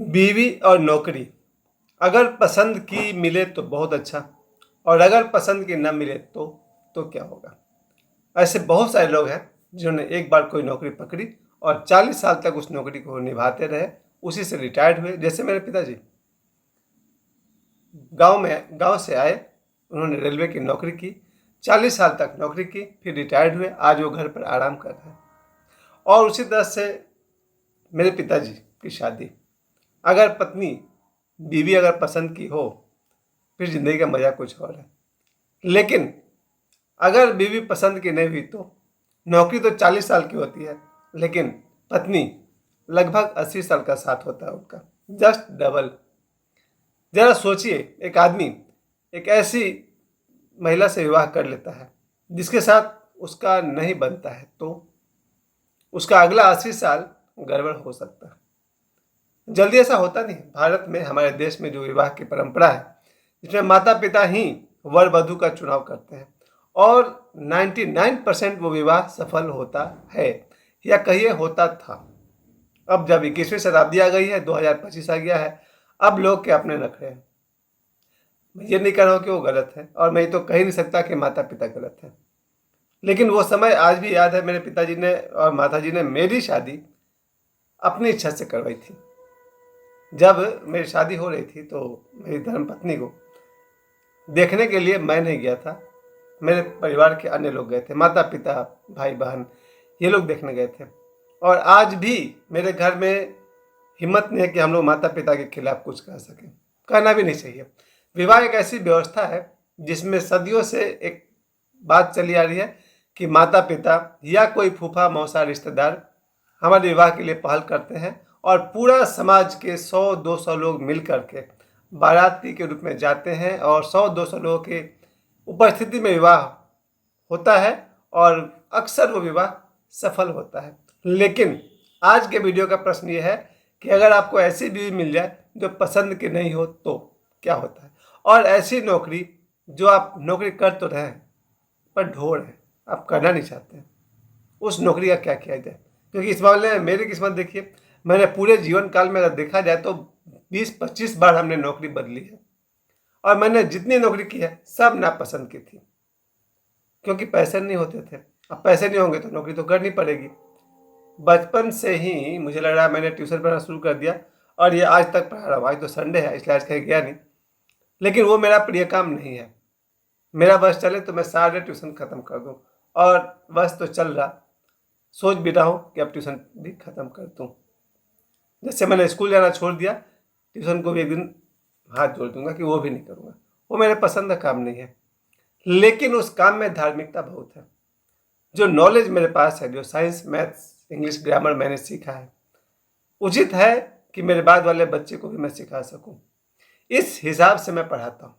बीवी और नौकरी अगर पसंद की मिले तो बहुत अच्छा, और अगर पसंद की न मिले तो क्या होगा। ऐसे बहुत सारे लोग हैं जिन्होंने एक बार कोई नौकरी पकड़ी और 40 साल तक उस नौकरी को निभाते रहे, उसी से रिटायर्ड हुए। जैसे मेरे पिताजी गांव से आए, उन्होंने रेलवे की नौकरी की, 40 साल तक नौकरी की, फिर रिटायर्ड हुए। आज वो घर पर आराम कर रहे हैं। और उसी तरह से मेरे पिताजी की शादी, अगर बीवी अगर पसंद की हो, फिर ज़िंदगी का मज़ा कुछ और है। लेकिन अगर बीवी पसंद की नहीं हुई तो नौकरी तो 40 साल की होती है, लेकिन पत्नी लगभग 80 साल का साथ होता है उनका, जस्ट डबल। ज़रा सोचिए, एक आदमी एक ऐसी महिला से विवाह कर लेता है जिसके साथ उसका नहीं बनता है, तो उसका अगला 80 साल गड़बड़ हो सकता है। जल्दी ऐसा होता नहीं। भारत में, हमारे देश में जो विवाह की परंपरा है, जिसमें माता पिता ही वर वधू का चुनाव करते हैं और 99% वो विवाह सफल होता है, या कहिए होता था। अब जब 21वीं शताब्दी आ गई है, 2025 आ गया है, अब लोग के अपने नखरे हैं। मैं ये नहीं कह रहा हूँ कि वो गलत है, और मैं ये तो कह ही नहीं सकता कि माता पिता गलत है। लेकिन वो समय आज भी याद है, मेरे पिताजी ने और माताजी ने मेरी शादी अपनी इच्छा से करवाई थी। जब मेरी शादी हो रही थी तो मेरी धर्मपत्नी को देखने के लिए मैं नहीं गया था, मेरे परिवार के अन्य लोग गए थे, माता पिता, भाई बहन, ये लोग देखने गए थे। और आज भी मेरे घर में हिम्मत नहीं है कि हम लोग माता पिता के खिलाफ कुछ कह सकें। कहना भी नहीं चाहिए। विवाह एक ऐसी व्यवस्था है जिसमें सदियों से एक बात चली आ रही है कि माता पिता या कोई फूफा मौसा रिश्तेदार हमारे विवाह के लिए पहल करते हैं, और पूरा समाज के 100-200 लोग मिल करके बाराती के रूप में जाते हैं, और 100-200 लोगों के उपस्थिति में विवाह होता है, और अक्सर वो विवाह सफल होता है। लेकिन आज के वीडियो का प्रश्न ये है कि अगर आपको ऐसी बीवी मिल जाए जो पसंद की नहीं हो तो क्या होता है, और ऐसी नौकरी जो आप नौकरी कर तो रहे हैं पर ढोर है, आप करना नहीं चाहते हैं, उस नौकरी का क्या किया जाए। क्योंकि इस मामले में मेरी किस्मत देखिए, मैंने पूरे जीवन काल में अगर देखा जाए तो 20-25 बार हमने नौकरी बदली है, और मैंने जितनी नौकरी की है सब नापसंद की थी, क्योंकि पैसे नहीं होते थे। अब पैसे नहीं होंगे तो नौकरी तो करनी पड़ेगी। बचपन से ही मुझे लग रहा है मैंने ट्यूशन पढ़ना शुरू कर दिया, और ये आज तक पढ़ा रहा हूँ। आज तो संडे है इसलिए आज कहीं गया नहीं, लेकिन वो मेरा प्रिय काम नहीं है। मेरा बस चले तो मैं सारे ट्यूशन ख़त्म कर दूँ, और बस तो चल रहा, सोच भी रहा हूँ कि अब ट्यूशन भी ख़त्म कर दूँ। जैसे मैंने स्कूल जाना छोड़ दिया, ट्यूशन को भी एक दिन हाथ जोड़ दूंगा कि वो भी नहीं करूँगा। वो मेरे पसंद का काम नहीं है, लेकिन उस काम में धार्मिकता बहुत है। जो नॉलेज मेरे पास है, जो साइंस, मैथ्स, इंग्लिश, ग्रामर मैंने सीखा है, उचित है कि मेरे बाद वाले बच्चे को भी मैं सिखा सकूं। इस हिसाब से मैं पढ़ाता हूं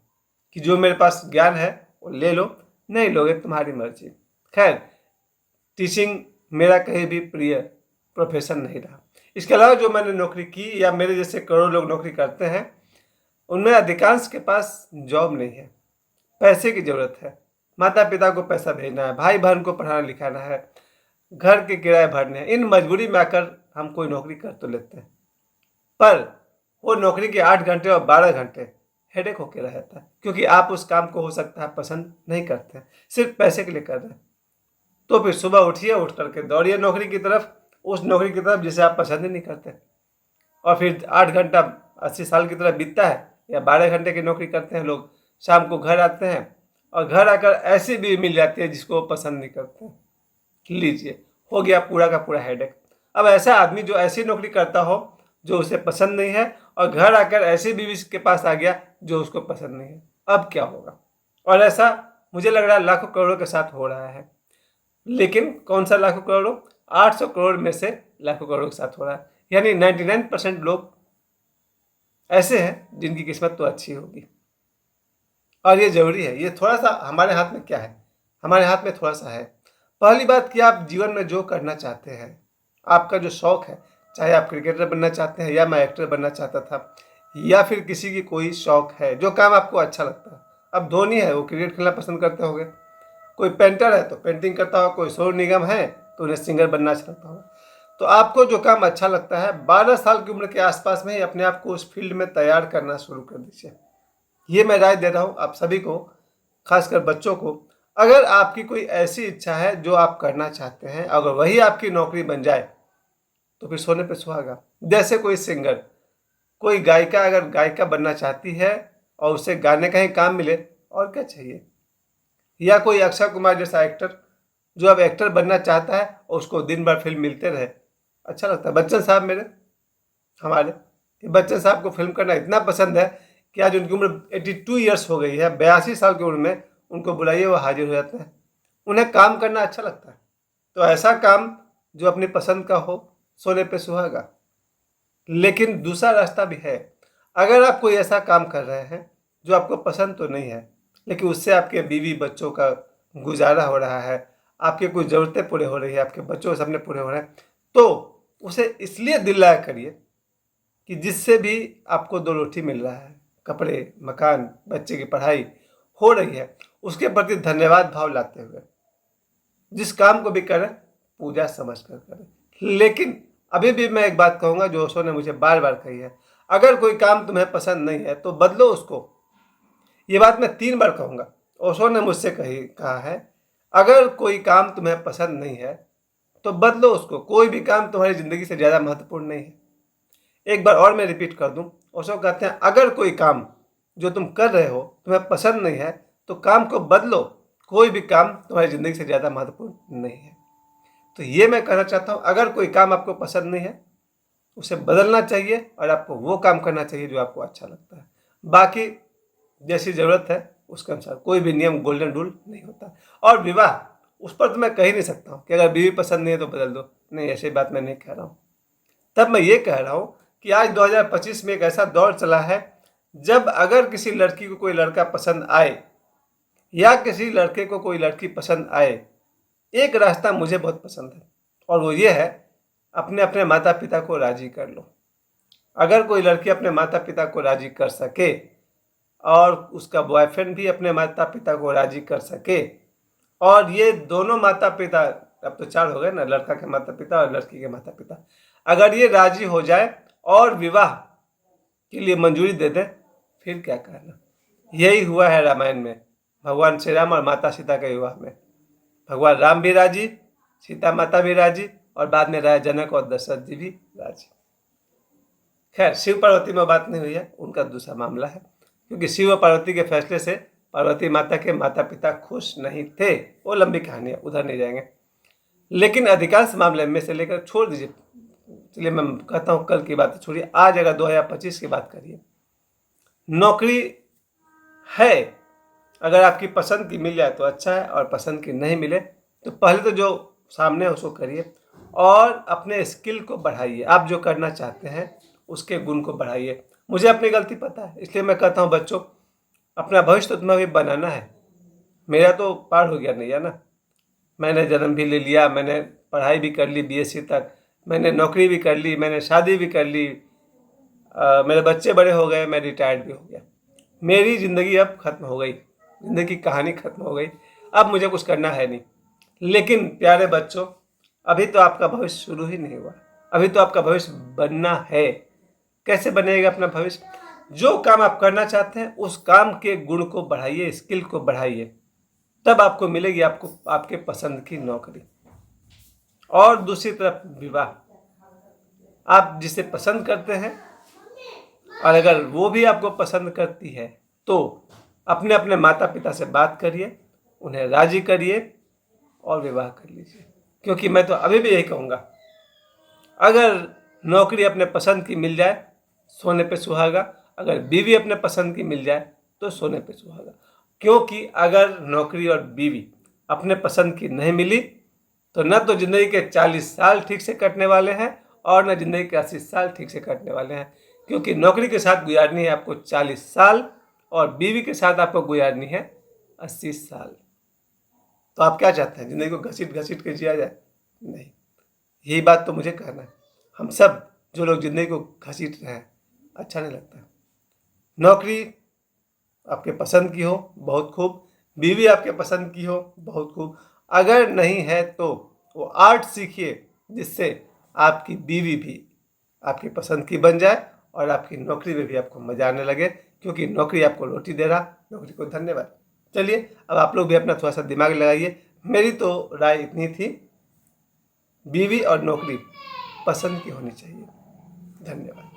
कि जो मेरे पास ज्ञान है वो ले लो, नहीं लोगे तुम्हारी मर्जी। खैर, टीचिंग मेरा कहीं भी प्रिय प्रोफेशन नहीं रहा। इसके अलावा जो मैंने नौकरी की, या मेरे जैसे करोड़ों लोग नौकरी करते हैं, उनमें अधिकांश के पास जॉब नहीं है। पैसे की ज़रूरत है, माता पिता को पैसा भेजना है, भाई बहन को पढ़ाना लिखाना है, घर के किराए भरने हैं। इन मजबूरी में आकर हम कोई नौकरी कर तो लेते हैं, पर वो नौकरी के 8 घंटे और 12 घंटे हेडेक होके रहता है, क्योंकि आप उस काम को हो सकता है पसंद नहीं करते हैं, सिर्फ पैसे के लिए कर रहे हैं। तो फिर सुबह उठिए, उठ करके दौड़िए नौकरी की तरफ, उस नौकरी की तरफ जिसे आप पसंद ही नहीं करते, और फिर 8 घंटा 80 साल की तरफ बीतता है, या 12 घंटे की नौकरी करते हैं लोग, शाम को घर आते हैं, और घर आकर ऐसी भी मिल जाती है जिसको वो पसंद नहीं करते हैं। लीजिए, हो गया पूरा का पूरा हेडेक। अब ऐसा आदमी जो ऐसी नौकरी करता हो जो उसे पसंद नहीं है, और घर आकर ऐसी बीवी के पास आ गया जो उसको पसंद नहीं है, अब क्या होगा। और ऐसा मुझे लग रहा है लाखों करोड़ों के साथ हो रहा है। लेकिन कौन सा लाखों करोड़ों? 800 करोड़ में से लाखों करोड़ों के साथ हो रहा है, यानी 99% लोग ऐसे हैं जिनकी किस्मत तो अच्छी होगी। और ये जरूरी है। ये थोड़ा सा हमारे हाथ में क्या है, हमारे हाथ में थोड़ा सा है। पहली बात कि आप जीवन में जो करना चाहते हैं, आपका जो शौक है, चाहे आप क्रिकेटर बनना चाहते हैं, या मैं एक्टर बनना चाहता था, या फिर किसी की कोई शौक है, जो काम आपको अच्छा लगता है। अब धोनी है, वो क्रिकेट खेलना पसंद करते होंगे, कोई पेंटर है तो पेंटिंग करता होगा, कोई सोनू निगम है तो उन्हें सिंगर बनना अच्छा लगता होगा। तो आपको जो काम अच्छा लगता है 12 साल की उम्र के आसपास में ही अपने आप को उस फील्ड में तैयार करना शुरू कर दीजिए। ये मैं राय दे रहा हूँ आप सभी को, खासकर बच्चों को। अगर आपकी कोई ऐसी इच्छा है जो आप करना चाहते हैं, अगर वही आपकी नौकरी बन जाए तो फिर सोने पे सुहागा। जैसे कोई सिंगर, कोई गायिका अगर गायिका बनना चाहती है और उसे गाने का ही काम मिले, और क्या चाहिए। या कोई अक्षय कुमार जैसा एक्टर जो अब एक्टर बनना चाहता है और उसको दिन भर फिल्म मिलते रहे, अच्छा लगता है। बच्चन साहब हमारे बच्चन साहब को फिल्म करना इतना पसंद है कि आज उनकी उम्र 82 ईयर्स हो गई है। 82 साल की उम्र में उनको बुलाइए, वो हाजिर हो जाते हैं। उन्हें काम करना अच्छा लगता है। तो ऐसा काम जो अपनी पसंद का हो, सोने पे सुहागा। लेकिन दूसरा रास्ता भी है। अगर आप कोई ऐसा काम कर रहे हैं जो आपको पसंद तो नहीं है, लेकिन उससे आपके बीवी बच्चों का गुजारा हो रहा है, आपकी कुछ ज़रूरतें पूरे हो रही है, आपके बच्चों के सपने पूरे हो रहे हैं, तो उसे इसलिए दिल लगा करिए कि जिससे भी आपको दो रोटी मिल रहा है, कपड़े, मकान, बच्चे की पढ़ाई हो रही है, उसके प्रति धन्यवाद भाव लाते हुए जिस काम को भी करें पूजा समझ कर करें। लेकिन अभी भी मैं एक बात कहूँगा जो ओशो ने मुझे बार बार कही है, अगर कोई काम तुम्हें पसंद नहीं है तो बदलो उसको। ये बात मैं 3 बार कहूँगा। ओशो ने मुझसे कहा है, अगर कोई काम तुम्हें पसंद नहीं है तो बदलो उसको। कोई भी काम तुम्हारी ज़िंदगी से ज़्यादा महत्वपूर्ण नहीं है। एक बार और मैं रिपीट कर दूं, ओशो कहते हैं अगर कोई काम जो तुम कर रहे हो तुम्हें पसंद नहीं है तो काम को बदलो। कोई भी काम तुम्हारी ज़िंदगी से ज़्यादा महत्वपूर्ण नहीं है। तो ये मैं कहना चाहता हूँ, अगर कोई काम आपको पसंद नहीं है उसे बदलना चाहिए और आपको वो काम करना चाहिए जो आपको अच्छा लगता है। बाकी जैसी ज़रूरत है उसके अनुसार, कोई भी नियम गोल्डन रूल नहीं होता। और विवाह, उस पर तो मैं कह ही नहीं सकता हूँ कि अगर बीवी पसंद नहीं है तो बदल दो। नहीं, ऐसी बात मैं नहीं कह रहा हूँ। तब मैं ये कह रहा हूँ कि आज 2025 में एक ऐसा दौर चला है जब अगर किसी लड़की को कोई लड़का पसंद आए या किसी लड़के को कोई लड़की पसंद आए, एक रास्ता मुझे बहुत पसंद है और वो ये है, अपने अपने माता पिता को राजी कर लो। अगर कोई लड़की अपने माता पिता को राजी कर सके और उसका बॉयफ्रेंड भी अपने माता पिता को राजी कर सके और ये दोनों माता पिता, अब तो 4 हो गए ना, लड़का के माता पिता और लड़की के माता पिता, अगर ये राजी हो जाए और विवाह के लिए मंजूरी दे दे, फिर क्या कहना। यही हुआ है रामायण में, भगवान श्री राम और माता सीता के विवाह में। भगवान राम भी राजी, सीता माता भी राजी और बाद में राजा जनक और दशरथ जी भी राजी। खैर, शिव पार्वती में बात नहीं हुई है, उनका दूसरा मामला है, क्योंकि शिव और पार्वती के फैसले से पार्वती माता के माता पिता खुश नहीं थे। वो लंबी कहानी है, उधर नहीं जाएंगे। लेकिन अधिकांश मामले में से लेकर छोड़ दीजिए, चलिए मैं कहता हूँ कल की बात छोड़िए, आज अगर 2025 की बात करिए, नौकरी है, अगर आपकी पसंद की मिल जाए तो अच्छा है और पसंद की नहीं मिले तो पहले तो जो सामने है उसको करिए और अपने स्किल को बढ़ाइए। आप जो करना चाहते हैं उसके गुण को बढ़ाइए। मुझे अपनी गलती पता है, इसलिए मैं कहता हूँ बच्चों, अपना भविष्य तो तुम्हें भी बनाना है। मेरा तो पार हो गया नैया ना, मैंने जन्म भी ले लिया, मैंने पढ़ाई भी कर ली बीएससी तक, मैंने नौकरी भी कर ली, मैंने शादी भी कर ली, मेरे बच्चे बड़े हो गए, मैं रिटायर्ड भी हो गया। मेरी ज़िंदगी अब ख़त्म हो गई, ज़िंदगी की कहानी ख़त्म हो गई, अब मुझे कुछ करना है नहीं। लेकिन प्यारे बच्चों, अभी तो आपका भविष्य शुरू ही नहीं हुआ, अभी तो आपका भविष्य बनना है। कैसे बनेगा अपना भविष्य? जो काम आप करना चाहते हैं उस काम के गुण को बढ़ाइए, स्किल को बढ़ाइए, तब आपको मिलेगी आपको आपके पसंद की नौकरी। और दूसरी तरफ विवाह, आप जिसे पसंद करते हैं और अगर वो भी आपको पसंद करती है तो अपने अपने माता पिता से बात करिए, उन्हें राजी करिए और विवाह कर लीजिए। क्योंकि मैं तो अभी भी यही कहूँगा, अगर नौकरी अपने पसंद की मिल जाए सोने पे सुहागा, अगर बीवी अपने पसंद की मिल जाए तो सोने पे सुहागा। क्योंकि अगर नौकरी और बीवी अपने पसंद की नहीं मिली तो न तो ज़िंदगी के 40 साल ठीक से कटने वाले हैं और न ज़िंदगी के 80 साल ठीक से कटने वाले हैं। क्योंकि नौकरी के साथ गुजारनी है आपको 40 साल और बीवी के साथ आपको गुजारनी है 80 साल। तो आप क्या चाहते हैं, ज़िंदगी को घसीट घसीट के जिया जाए? नहीं, यही बात तो मुझे कहना है। हम सब जो लोग ज़िंदगी को घसीट रहे हैं, अच्छा नहीं लगता। नौकरी आपके पसंद की हो, बहुत खूब, बीवी आपके पसंद की हो, बहुत खूब। अगर नहीं है तो वो आर्ट सीखिए जिससे आपकी बीवी भी आपकी पसंद की बन जाए और आपकी नौकरी में भी आपको मजा आने लगे, क्योंकि नौकरी आपको रोटी दे रहा। नौकरी को धन्यवाद। चलिए अब आप लोग भी अपना थोड़ा सा दिमाग लगाइए। मेरी तो राय इतनी थी, बीवी और नौकरी पसंद की होनी चाहिए। धन्यवाद।